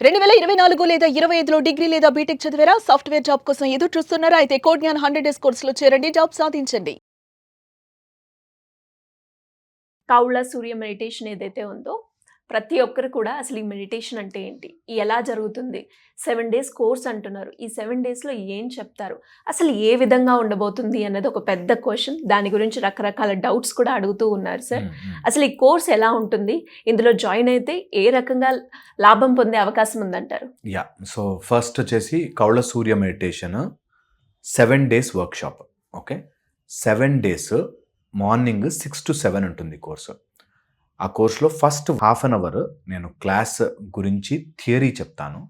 2024 లేదా 25లో డిగ్రీ లేదా బీటెక్ చదివారా? సాఫ్ట్‌వేర్ జాబ్ కోసం ఎదురు చూస్తున్నారా? అయితే కోడ్ జ్ఞాన్ 100 డేస్ కోర్సులో చేరండి. జాబ్ సాధించండి. కౌళ్ళ సూర్య మెడిటేషన్ ఏదైతే ఉందో, ప్రతి ఒక్కరు కూడా అసలు ఈ మెడిటేషన్ అంటే ఏంటి? ఎలా జరుగుతుంది? 7 డేస్ కోర్స్ అంటున్నారు. ఈ 7 డేస్‌లో ఏం చెప్తారు? అసలు ఏ విధంగా ఉండబోతుంది అన్నది ఒక పెద్ద క్వెషన్. దాని గురించి రకరకాల డౌట్స్ కూడా అడుగుతూ ఉన్నారు సార్. అసలు ఈ కోర్స్ ఎలా ఉంటుంది? ఇందులో జాయిన్ అయితే ఏ రకంగా లాభం పొందే అవకాశం ఉందంటారు? సో ఫస్ట్ వచ్చేసి Kowlla Surya meditation 7 days workshop. Okay, 7 days morning 6 to 7 ఉంటుంది కోర్సు. ఆ కోర్సులో ఫస్ట్ హాఫ్ అన్ అవర్ నేను క్లాస్ గురించి థియరీ చెప్తాను.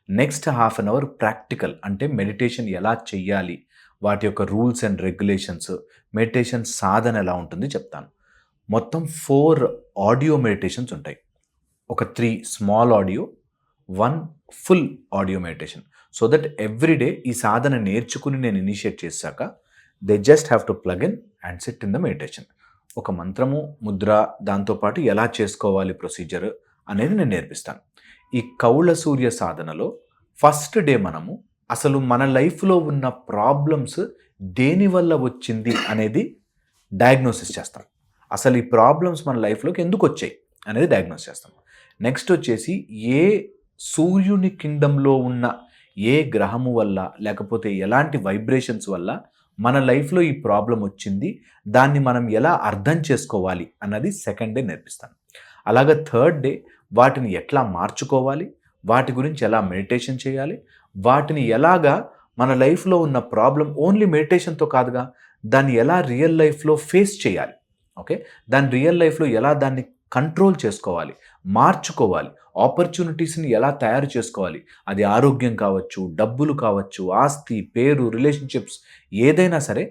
Next half an hour practical, అంటే మెడిటేషన్ ఎలా చెయ్యాలి, వాటి యొక్క రూల్స్ అండ్ రెగ్యులేషన్స్, మెడిటేషన్ సాధన ఎలా ఉంటుంది చెప్తాను. మొత్తం 4 ఆడియో మెడిటేషన్స్ ఉంటాయి. ఒక 3 small audio, 1 full audio meditation. So that every day ఈ సాధన నేర్చుకుని నేను ఇనిషియేట్ చేశాక they just have to plug in and SIT in the meditation. ఒక మంత్రము, ముద్ర, దాంతోపాటు ఎలా చేసుకోవాలి ప్రొసీజర్ అనేది నేను నేర్పిస్తాను. ఈ కౌళ్ళ సూర్య సాధనలో ఫస్ట్ డే మనము అసలు మన లైఫ్లో ఉన్న ప్రాబ్లమ్స్ దేనివల్ల వచ్చింది అనేది డయాగ్నోసిస్ చేస్తాం. అసలు ఈ ప్రాబ్లమ్స్ మన లైఫ్లోకి ఎందుకు వచ్చాయి అనేది డయాగ్నోస్ చేస్తాం. నెక్స్ట్ వచ్చేసి ఏ సూర్యుని కింగ్డంలో ఉన్న ఏ గ్రహము వల్ల, లేకపోతే ఎలాంటి వైబ్రేషన్స్ వల్ల మన లైఫ్లో ఈ ప్రాబ్లం వచ్చింది, దాన్ని మనం ఎలా అర్థం చేసుకోవాలి అన్నది సెకండ్ డే నేర్పిస్తాను. అలాగే థర్డ్ డే వాటిని ఎట్లా మార్చుకోవాలి, వాటి గురించి ఎలా మెడిటేషన్ చేయాలి, వాటిని ఎలాగా మన లైఫ్లో ఉన్న ప్రాబ్లం ఓన్లీ మెడిటేషన్తో కాదుగా, దాన్ని ఎలా రియల్ లైఫ్లో ఫేస్ చేయాలి, ఓకే, దాని రియల్ లైఫ్లో ఎలా దాన్ని కంట్రోల్ చేసుకోవాలి, మార్చుకోవాలి, ఆపర్చునిటీస్ని ఎలా తయారు చేసుకోవాలి, అది ఆరోగ్యం కావచ్చు, డబ్బులు కావచ్చు, ఆస్తి, పేరు, రిలేషన్షిప్స్, ఏదైనా సరే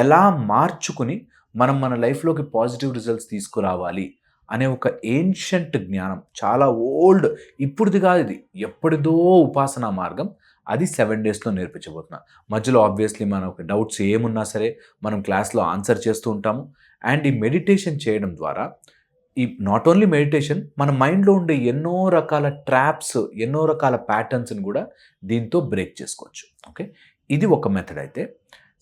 ఎలా మార్చుకుని మనం మన లైఫ్లోకి పాజిటివ్ రిజల్ట్స్ తీసుకురావాలి అనే ఒక ఏన్షియంట్ జ్ఞానం, చాలా ఓల్డ్, ఇప్పుడుది కాదు, ఇది ఎప్పటిదో ఉపాసనా మార్గం, అది 7 డేస్లో నేర్పించబోతున్నా. మధ్యలో ఆబ్వియస్లీ మనకు డౌట్స్ ఏమున్నా సరే మనం క్లాస్లో ఆన్సర్ చేస్తూ ఉంటాము. అండ్ ఈ మెడిటేషన్ చేయడం ద్వారా ఈ నాట్ ఓన్లీ మెడిటేషన్, మన మైండ్లో ఉండే ఎన్నో రకాల ట్రాప్స్, ఎన్నో రకాల ప్యాటర్న్స్ని కూడా దీంతో బ్రేక్ చేసుకోవచ్చు. ఓకే, ఇది ఒక మెథడ్. అయితే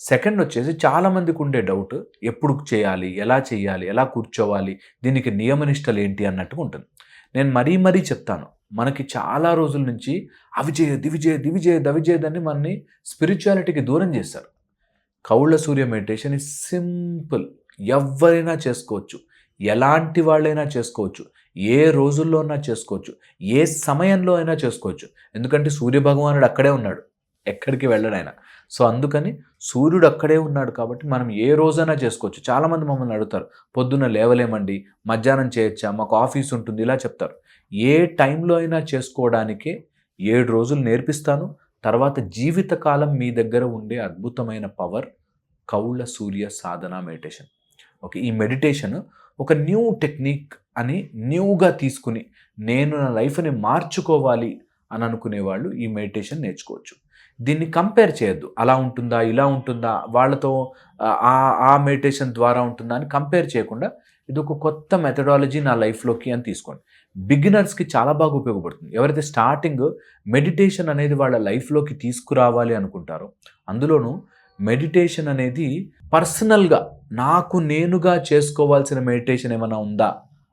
సెకండ్ వచ్చేసి చాలామందికి ఉండే డౌట్, ఎప్పుడు చేయాలి, ఎలా కూర్చోవాలి, దీనికి నియమనిష్టలు ఏంటి అన్నట్టుగా ఉంటుంది. నేను మరీ చెప్తాను, మనకి చాలా రోజుల నుంచి అవి చేయదని మనని స్పిరిచువాలిటీకి దూరం చేస్తారు. కౌళ్ళ సూర్య మెడిటేషన్ ఇస్ సింపుల్, ఎవరైనా చేసుకోవచ్చు, ఎలాంటి వాళ్ళైనా చేసుకోవచ్చు, ఏ రోజుల్లో అయినా చేసుకోవచ్చు, ఏ సమయంలో అయినా చేసుకోవచ్చు. ఎందుకంటే సూర్యభగవానుడు అక్కడే ఉన్నాడు, ఎక్కడికి వెళ్ళడు ఆయన. సో అందుకని సూర్యుడు అక్కడే ఉన్నాడు కాబట్టి మనం ఏ రోజైనా చేసుకోవచ్చు. చాలామంది మమ్మల్ని అడుగుతారు, పొద్దున్న లేవలేమండి, మధ్యాహ్నం చేయొచ్చా, మాకు ఆఫీస్ ఉంటుంది, ఇలా చెప్తారు. ఏ టైంలో అయినా చేసుకోవడానికే 7 రోజులు నేర్పిస్తాను. తర్వాత జీవితకాలం మీ దగ్గర ఉండే అద్భుతమైన పవర్ కౌళ్ళ సూర్య సాధన మెడిటేషన్. ఓకే, ఈ మెడిటేషన్ ఒక న్యూ టెక్నిక్ అని న్యూగా తీసుకుని నేను నా లైఫ్ని మార్చుకోవాలి అని అనుకునే వాళ్ళు ఈ మెడిటేషన్ నేర్చుకోవచ్చు. దీన్ని కంపేర్ చేయొద్దు, అలా ఉంటుందా, ఇలా ఉంటుందా, వాళ్ళతో ఆ మెడిటేషన్ ద్వారా ఉంటుందా అని కంపేర్ చేయకుండా ఇది ఒక కొత్త మెథడాలజీ నా లైఫ్లోకి అని తీసుకోండి. బిగినర్స్కి చాలా బాగా ఉపయోగపడుతుంది. ఎవరైతే స్టార్టింగ్ మెడిటేషన్ అనేది వాళ్ళ లైఫ్లోకి తీసుకురావాలి అనుకుంటారో, అందులోనూ మెడిటేషన్ అనేది పర్సనల్గా నాకు నేనుగా చేసుకోవాల్సిన మెడిటేషన్ ఏమైనా ఉందా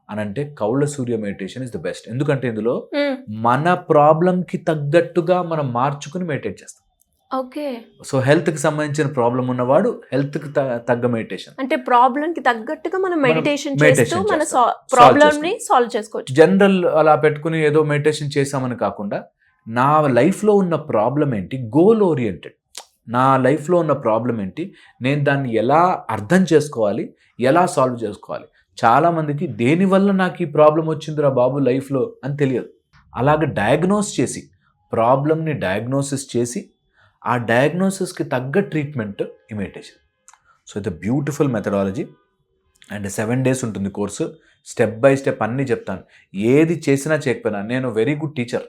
అని అంటే కౌళ్ళ Surya meditation is the best. ఎందుకంటే ఇందులో మన ప్రాబ్లంకి తగ్గట్టుగా మనం మార్చుకుని మెడిటేట్ చేస్తాం. ఓకే, సో హెల్త్కి సంబంధించిన ప్రాబ్లం ఉన్నవాడు హెల్త్కి తగ్గ మెడిటేషన్, అంటే ప్రాబ్లంకి తగ్గట్టుగా మనం మెడిటేషన్ చేస్తూ మన చేస్తాం. ప్రాబ్లమ్ని సాల్వ్ చేసుకోవచ్చు. జనరల్ అలా పెట్టుకుని ఏదో మెడిటేషన్ చేసామని కాకుండా నా లైఫ్లో ఉన్న ప్రాబ్లం ఏంటి, గోల్ ఓరియంటెడ్, నా లైఫ్లో ఉన్న ప్రాబ్లం ఏంటి, నేను దాన్ని ఎలా అర్థం చేసుకోవాలి, ఎలా సాల్వ్ చేసుకోవాలి. చాలామందికి దేనివల్ల నాకు ఈ ప్రాబ్లం వచ్చిందిరా బాబు లైఫ్లో అని తెలియదు. అలాగే డయాగ్నోస్ చేసి, ప్రాబ్లమ్ని డయాగ్నోసిస్ చేసి ఆ డయాగ్నోసిస్కి తగ్గ ట్రీట్మెంట్ ఈ మెడిటేషన్. సో ఇది బ్యూటిఫుల్ మెథడాలజీ. అండ్ 7 డేస్ ఉంటుంది కోర్సు. స్టెప్ బై స్టెప్ అన్నీ చెప్తాను. ఏది చేసినా చేయకపోయినా నేను వెరీ గుడ్ టీచర్,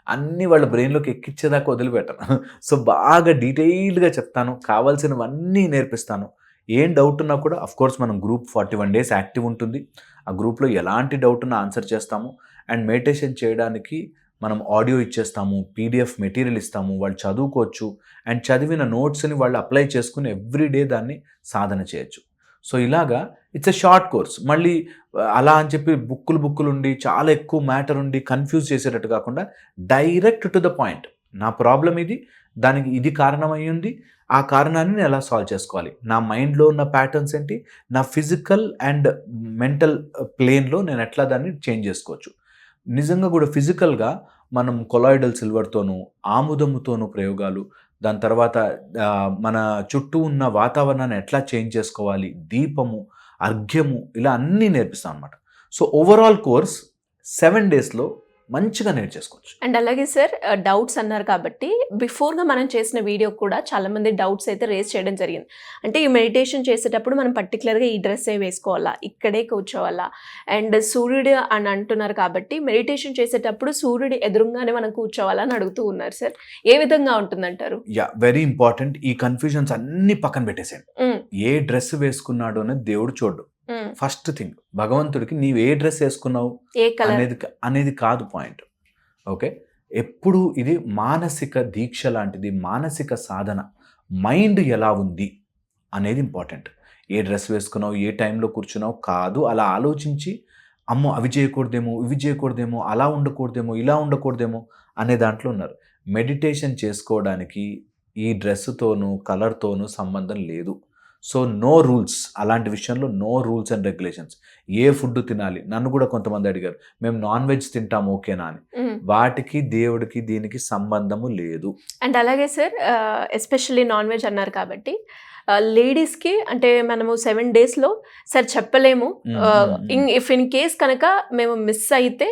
అన్నీ వాళ్ళ బ్రెయిన్లోకి ఎక్కించేదాకా వదిలిపెట్టాను. సో బాగా డీటెయిల్డ్గా చెప్తాను, కావాల్సినవన్నీ నేర్పిస్తాను. ఏం డౌట్ ఉన్నా కూడా అఫ్కోర్స్ మనం గ్రూప్ 41 డేస్ యాక్టివ్ ఉంటుంది. ఆ గ్రూప్లో ఎలాంటి డౌట్ ఉన్నా ఆన్సర్ చేస్తాము. అండ్ మెడిటేషన్ చేయడానికి మనం ఆడియో ఇచ్చేస్తాము, పీడిఎఫ్ మెటీరియల్ ఇస్తాము, వాళ్ళు చదువుకోవచ్చు అండ్ చదివిన నోట్స్ని వాళ్ళు అప్లై చేసుకుని ఎవ్రీడే దాన్ని సాధన చేయొచ్చు. సో ఇలాగా ఇట్స్ ఎ షార్ట్ కోర్స్. మళ్ళీ అలా అని చెప్పి బుక్కులు ఉండి చాలా ఎక్కువ మ్యాటర్ ఉండి కన్ఫ్యూజ్ చేసేటట్టు కాకుండా డైరెక్ట్ టు ద పాయింట్. నా ప్రాబ్లం ఇది, దానికి ఇది కారణం అయ్యింది, ఆ కారణాన్ని నేను ఎలా సాల్వ్ చేసుకోవాలి, నా మైండ్లో ఉన్న ప్యాటర్న్స్ ఏంటి, నా ఫిజికల్ అండ్ మెంటల్ ప్లేన్లో నేను ఎట్లా దాన్ని చేంజ్ చేసుకోవచ్చు. నిజంగా కూడా ఫిజికల్గా మనం కొలాయిడల్ సిల్వర్తోనూ ఆముదముతోనూ ప్రయోగాలు, దాని తర్వాత మన చుట్టూ ఉన్న వాతావరణాన్ని ఎట్లా చేంజ్ చేసుకోవాలి, దీపము, అర్ఘ్యము, ఇలా అన్నీ నేర్పిస్తాం అనమాట. సో ఓవరాల్ కోర్స్ 7 డేస్లో మంచిగా నేర్చేసుకోవచ్చు. అండ్ అలాగే సార్ డౌట్స్ అన్నారు కాబట్టి బిఫోర్గా మనం చేసిన వీడియో కూడా చాలామంది డౌట్స్ అయితే రేస్ చేయడం జరిగింది. అంటే ఈ మెడిటేషన్ చేసేటప్పుడు మనం పర్టికులర్గా ఈ డ్రెస్సే వేసుకోవాలా, ఇక్కడే కూర్చోవాలా, అండ్ సూర్యుడు అని అంటున్నారు కాబట్టి మెడిటేషన్ చేసేటప్పుడు సూర్యుడు ఎదురుగానే మనం కూర్చోవాలా అని అడుగుతూ ఉన్నారు సార్. ఏ విధంగా ఉంటుందంటారు? Very important. ఈ కన్ఫ్యూజన్స్ అన్ని పక్కన పెట్టేసేయండి. ఏ డ్రెస్ వేసుకున్నాడు అనేది దేవుడు చూడు. ఫస్ట్ థింగ్, భగవంతుడికి నీవు ఏ డ్రెస్ వేసుకున్నావు అనేది కాదు పాయింట్. ఓకే, ఎప్పుడు ఇది మానసిక దీక్ష లాంటిది, మానసిక సాధన. మైండ్ ఎలా ఉంది అనేది ఇంపార్టెంట్. ఏ డ్రెస్ వేసుకున్నావు, ఏ టైంలో కూర్చున్నావు కాదు. అలా ఆలోచించి అమ్మో అవి చేయకూడదేమో, ఇవి చేయకూడదేమో, అలా ఉండకూడదేమో, ఇలా ఉండకూడదేమో అనే దాంట్లో ఉన్నారు. మెడిటేషన్ చేసుకోవడానికి ఈ డ్రెస్తోనూ కలర్తోనూ సంబంధం లేదు. సో నో రూల్స్, అలాంటి విషయంలో నో రూల్స్ అండ్ రెగ్యులేషన్స్. ఏ ఫుడ్ తినాలి, నన్ను కూడా కొంతమంది అడిగారు, మేము నాన్ వెజ్ తింటాము ఓకేనా అని. వాటికి దేవుడికి దీనికి సంబంధము లేదు. అండ్ అలాగే సార్ ఎస్పెషల్లీ నాన్ వెజ్ అన్నారు కాబట్టి లేడీస్కి అంటే మనము 7 డేస్లో సార్ చెప్పలేము, ఇఫ్ ఇన్ కేస్ కనుక మేము మిస్ అయితే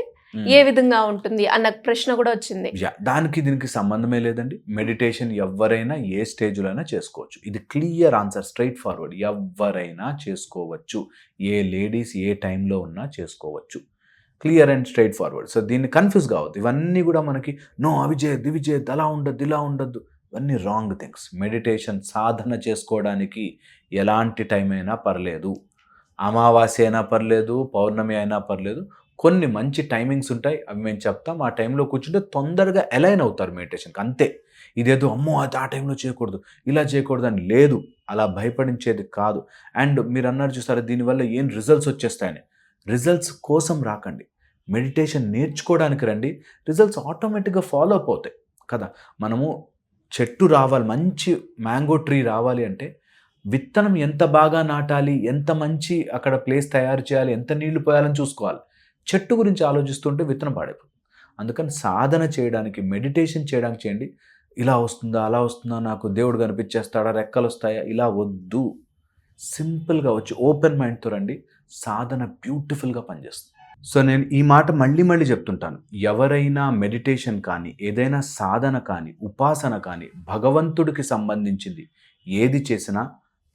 ఏ విధంగా ఉంటుంది అన్న ప్రశ్న కూడా వచ్చింది. దానికి దీనికి సంబంధమే లేదండి. మెడిటేషన్ ఎవరైనా ఏ స్టేజ్లో అయినా చేసుకోవచ్చు. ఇది క్లియర్ ఆన్సర్, స్ట్రైట్ ఫార్వర్డ్. ఎవరైనా చేసుకోవచ్చు, ఏ లేడీస్ ఏ టైంలో ఉన్నా చేసుకోవచ్చు. Clear and straight forward. So దీన్ని కన్ఫ్యూజ్ కావద్దు. ఇవన్నీ కూడా మనకి నో అవి చేయద్దు, ఇవి చేయద్దు, అలా ఉండద్దు, ఇలా ఉండద్దు, ఇవన్నీ రాంగ్ థింగ్స్. మెడిటేషన్ సాధన చేసుకోవడానికి ఎలాంటి టైం అయినా పర్లేదు, అమావాస్య అయినా పర్లేదు, పౌర్ణమి అయినా పర్లేదు. కొన్ని మంచి టైమింగ్స్ ఉంటాయి, అవి మేము చెప్తాం. ఆ టైంలో కూర్చుంటే తొందరగా అలైన్ అవుతారు మెడిటేషన్కి, అంతే. ఇదేదో అమ్మో అది ఆ టైంలో చేయకూడదు, ఇలా చేయకూడదు అని లేదు. అలా భయపడించేది కాదు. అండ్ మీరు అన్నారు చూసారా దీనివల్ల ఏం రిజల్ట్స్ వచ్చేస్తాయని. రిజల్ట్స్ కోసం రాకండి, మెడిటేషన్ నేర్చుకోవడానికి రండి. రిజల్ట్స్ ఆటోమేటిక్గా ఫాలో అప్ అవుతాయి కదా. మనము చెట్టు రావాలి, మంచి మ్యాంగో ట్రీ రావాలి అంటే విత్తనం ఎంత బాగా నాటాలి, ఎంత మంచి అక్కడ ప్లేస్ తయారు చేయాలి, ఎంత నీళ్లు పోయాలని చూసుకోవాలి. చెట్టు గురించి ఆలోచిస్తుంటే విత్తనం పాడైపోతుంది. అందుకని సాధన చేయడానికి, మెడిటేషన్ చేయడానికి చేయండి. ఇలా వస్తుందా, అలా వస్తుందా, నాకు దేవుడు కనిపించేస్తాడా, రెక్కలు వస్తాయా, ఇలా వద్దు. సింపుల్గా వచ్చి ఓపెన్ మైండ్తో రండి, సాధన బ్యూటిఫుల్గా పనిచేస్తుంది. సో నేను ఈ మాట మళ్ళీ చెప్తుంటాను. ఎవరైనా మెడిటేషన్ కానీ, ఏదైనా సాధన కానీ, ఉపాసన కానీ, భగవంతుడికి సంబంధించింది ఏది చేసినా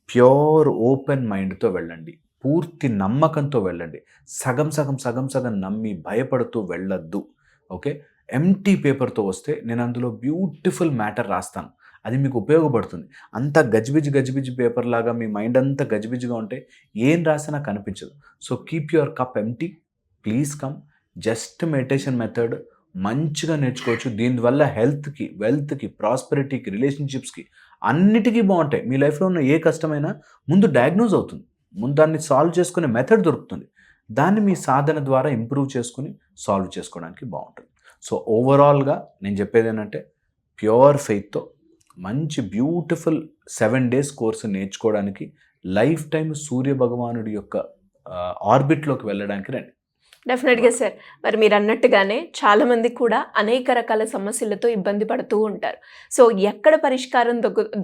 ప్యూర్ ఓపెన్ మైండ్తో వెళ్ళండి, పూర్తి నమ్మకంతో వెళ్ళండి. సగం నమ్మి భయపడుతూ వెళ్ళొద్దు. ఓకే, ఎంటీ పేపర్తో వస్తే నేను అందులో బ్యూటిఫుల్ మ్యాటర్ రాస్తాను, అది మీకు ఉపయోగపడుతుంది. అంత గజిబిజి పేపర్ లాగా మీ మైండ్ అంతా గజిబిజిగా ఉంటే ఏం రాసినా కనిపించదు. So keep your cup empty, please come. Just meditation method మంచిగా నేర్చుకోవచ్చు. దీనివల్ల హెల్త్కి, వెల్త్కి, ప్రాస్పెరిటీకి, రిలేషన్షిప్స్కి అన్నిటికీ బాగుంటాయి. మీ లైఫ్లో ఉన్న ఏ కష్టమైనా ముందు డయాగ్నోజ్ అవుతుంది, ముందు దాన్ని సాల్వ్ చేసుకునే మెథడ్ దొరుకుతుంది. దాన్ని మీ సాధన ద్వారా ఇంప్రూవ్ చేసుకుని సాల్వ్ చేసుకోవడానికి బాగుంటుంది. సో ఓవరాల్గా నేను చెప్పేది ఏంటంటే ప్యూర్ ఫెయిత్తో మంచి బ్యూటిఫుల్ 7 డేస్ కోర్సు నేర్చుకోవడానికి, లైఫ్ టైం సూర్య భగవానుడి యొక్క ఆర్బిట్లోకి వెళ్ళడానికి రండి. డెఫినెట్గా సార్. మరి మీరు అన్నట్టుగానే చాలామంది కూడా అనేక రకాల సమస్యలతో ఇబ్బంది పడుతూ ఉంటారు. సో ఎక్కడ పరిష్కారం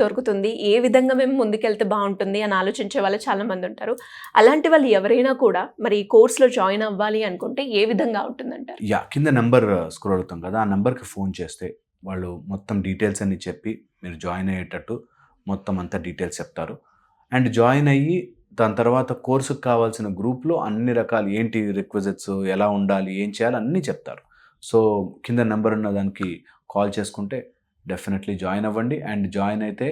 దొరుకుతుంది, ఏ విధంగా మేము ముందుకెళ్తే బాగుంటుంది అని ఆలోచించే వాళ్ళు చాలామంది ఉంటారు. అలాంటి వాళ్ళు ఎవరైనా కూడా మరి ఈ కోర్సులో జాయిన్ అవ్వాలి అనుకుంటే ఏ విధంగా ఉంటుందంటారు? కింద నెంబర్ స్క్రోల్ అవుతాం కదా, ఆ నెంబర్కి ఫోన్ చేస్తే వాళ్ళు మొత్తం డీటెయిల్స్ అన్ని చెప్పి మీరు జాయిన్ అయ్యేటట్టు మొత్తం అంతా డీటెయిల్స్ చెప్తారు. అండ్ జాయిన్ అయ్యి దాని తర్వాత కోర్సుకు కావాల్సిన గ్రూప్లో అన్ని రకాలు ఏంటి రిక్విజిట్స్, ఎలా ఉండాలి, ఏం చేయాలి అన్నీ చెప్తారు. సో కింద నెంబర్ ఉన్న దానికి కాల్ చేసుకుంటే డెఫినెట్లీ జాయిన్ అవ్వండి. అండ్ జాయిన్ అయితే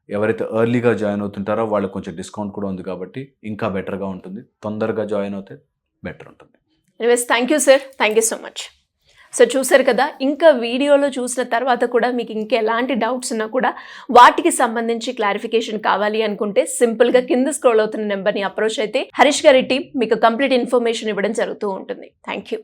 ఎవరైతే ఎర్లీగా జాయిన్ అవుతుంటారో వాళ్ళకి కొంచెం డిస్కౌంట్ కూడా ఉంది కాబట్టి ఇంకా బెటర్గా ఉంటుంది. తొందరగా జాయిన్ అవుతే బెటర్ ఉంటుంది. Anyways thank you sir, thank you so much. So చూసారు కదా, ఇంకా వీడియోలో చూసిన తర్వాత కూడా మీకు ఇంకా ఎలాంటి డౌట్స్ ఉన్నా కూడా వాటికి సంబంధించి క్లారిఫికేషన్ కావాలి అనుకుంటే సింపుల్గా కింద స్క్రోల్ అవుతున్న నెంబర్ని అప్రోచ్ అయితే హరీష్ గారి టీం మీకు కంప్లీట్ ఇన్ఫర్మేషన్ ఇవ్వడం జరుగుతూ ఉంటుంది. Thank you.